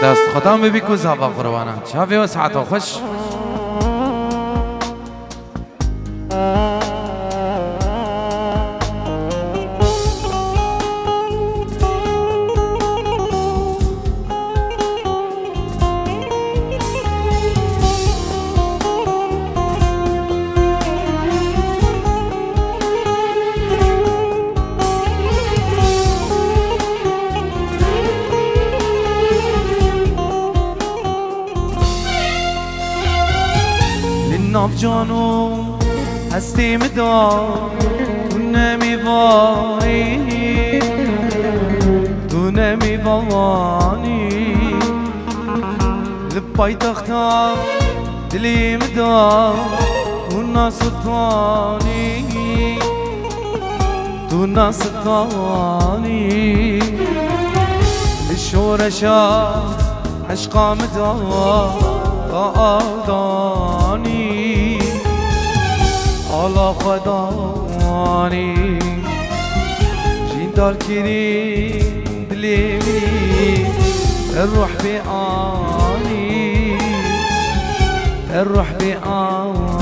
دست خودم ببی که زبا قربانه شبی و ساعتا خوش ناف جانو هستی مدار تو نمیوانی تو نمیوانی لپای تختم دلی مدار تو ناسلطانی تو ناسلطانی لشورشا عشقا مدار آدانی الله خدانی جین دار کری دلی منی الروح بیانی الروح بیانی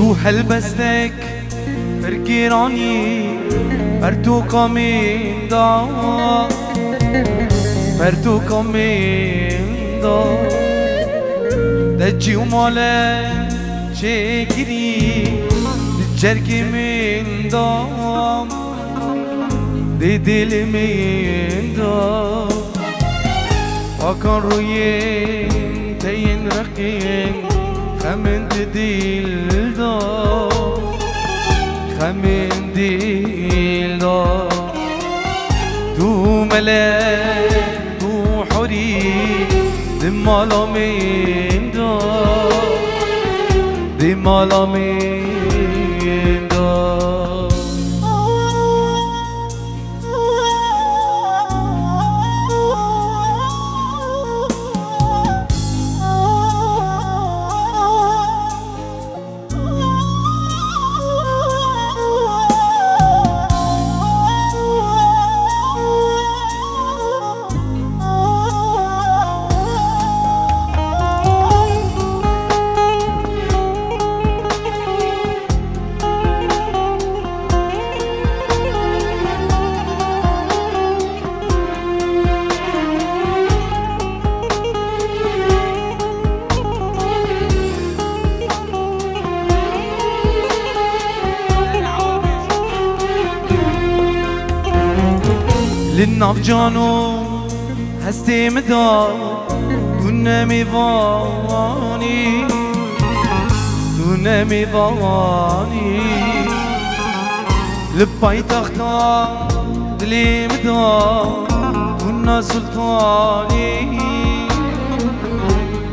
تو هلبستك فركيراني برتو كوميندا برتو كوميندا دجي ومالا شكري الجركي من دام دي دل من دام وكان روين تين رقين خمن دل دا خمن دل دا تو ملك تو حري دمالا من دا دمالا من دا للناف جانو هستی مدار تو نمیوانی تو نمیوانی لپای تختا دلی مدار تو ناسلطانی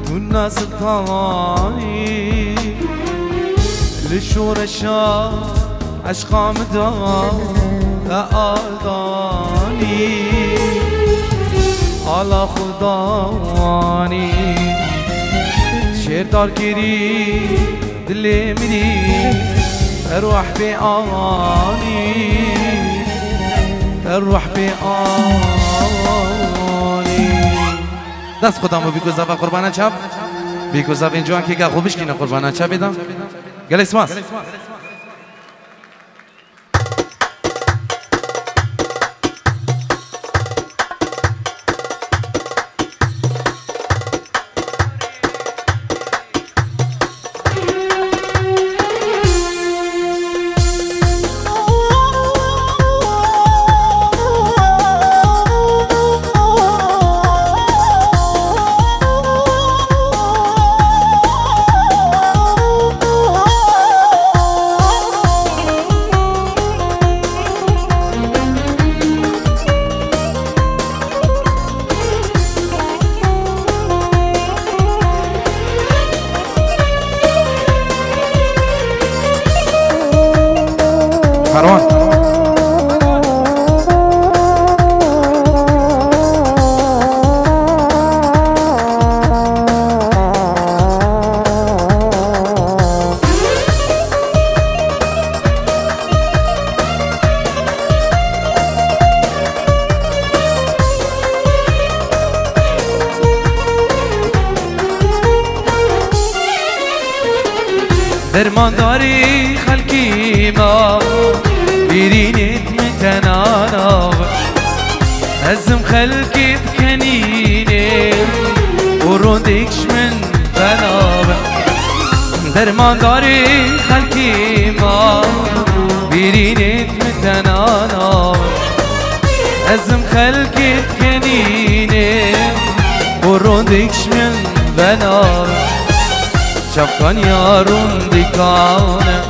تو ناسلطانی لشورشا عشقا مدار آدانی الله خدانی شیر دار کری دلی منی الروح بیانی الروح بیانی دست خودم رو بیکوزه و قربانه چپ بیکوزه اینجا که که خوبش کنه قربانه چپ بیدم گل اسماس کاروان درمان داری خلقی ما بیرینت متنانا ازم خلقی بکنینه وروندکش من بنابه درمان داری خلقی ما بیرینت متنانا ازم خلقی بکنینه وروندکش من بنابه شفقان يارون ديكانه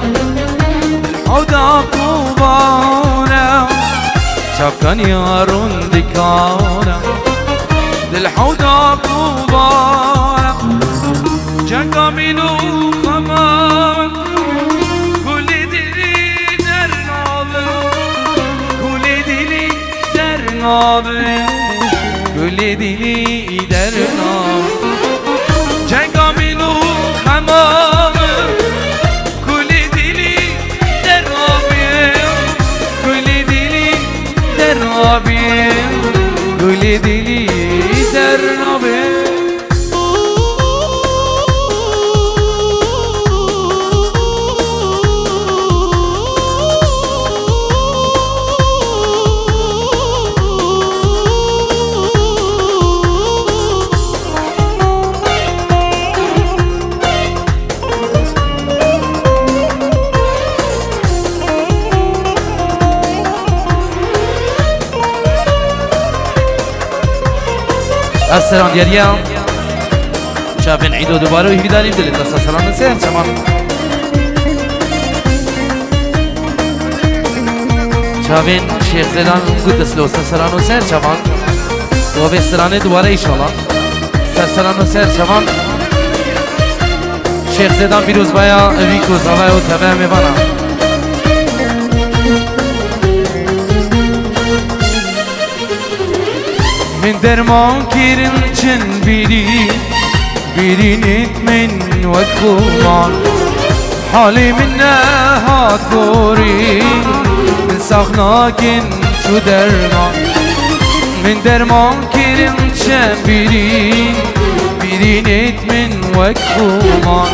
الحوضة قوبانه شفقان يارون ديكانه الحوضة قوبانه جنگا منو خمان كل دلي درنابه كل دلي درنابه كل دلي درنابه جنگا منو خمان كل دلي درنابه كل دلي درنابه كل دلي درنابه السلام دیاریم شبین عید و دوباره هیوی داریم دلت دست سلام نسیر چمان شبین شیخ زیدان قدس لوسن سلام نسیر چمان و به سلانه دوباره ایشالله سلام نسیر چمان شیخ زیدان بیروز بایا ویکو زوای و تبه میبانم من درمان كيرن چن بيرينت من وكومان حالي من نهات بورين من ساخناكن شو درمان من درمان كيرن چن بيرينت من وكومان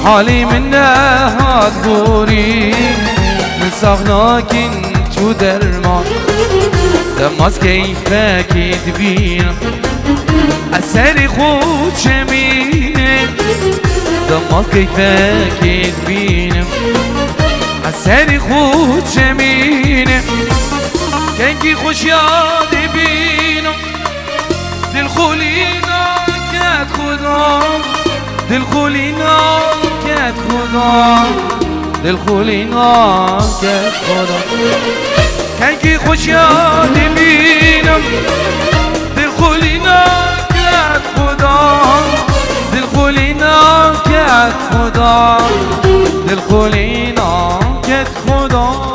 حالي من نهات بورين من ساخناكن شو درمان دماز كيفك تبين أساري خود شمين دماز كيفك تبين أساري خود شمين كنكي خوش ياد بينم دل خولينا كات خدا دل خولينا كات خدا دل خولينا كات خدا كنكي خوش ياد بينم دل خولينا كات خدا دل خولينا كات خدا دل خولينا كات خدا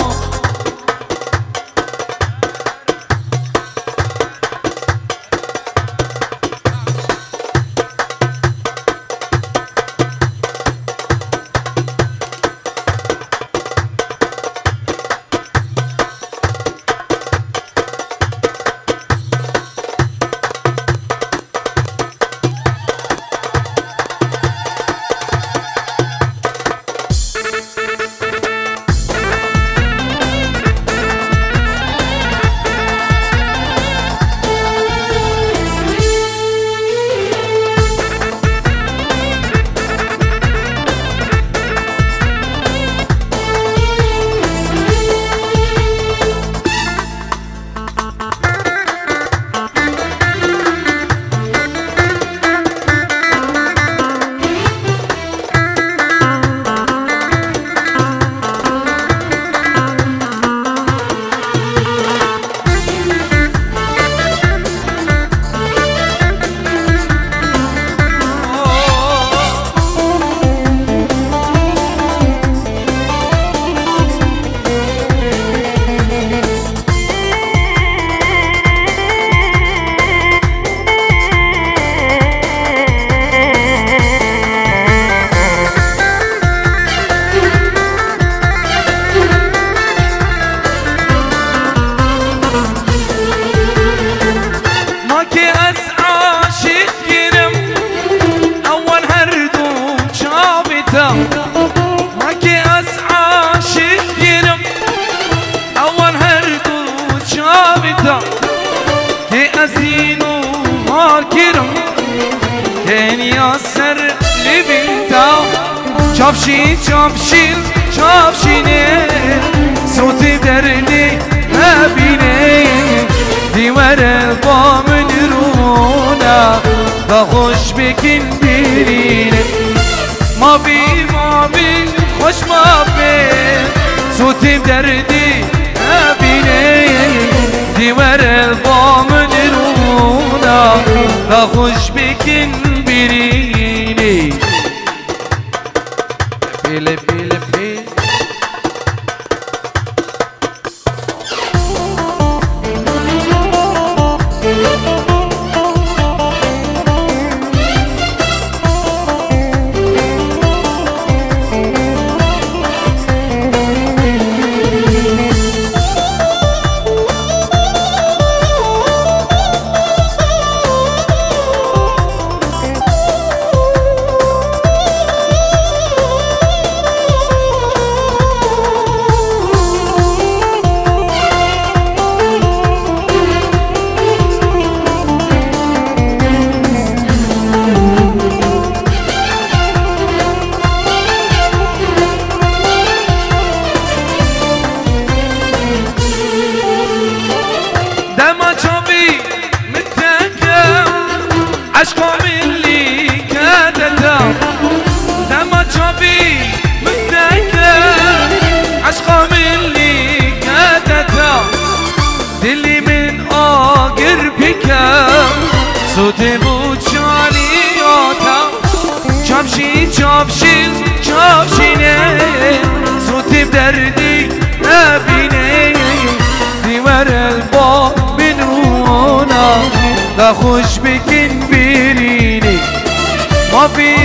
یا سر لبینتا چاپشین چاپشین چاپشینه صوتی دردی هبینه دیوار با من رونا و خوش بکن برینه ما بی خوش ما بی صوتی دردی هبینه دیوار با من رونا و خوش بکن برینه پیل پیل پیل صوتی بود چالیاتا چاپشین چاپشین چاپشینه صوتی دردی نبینه دیوار البا بنونا و خوش بکن برینه ما بی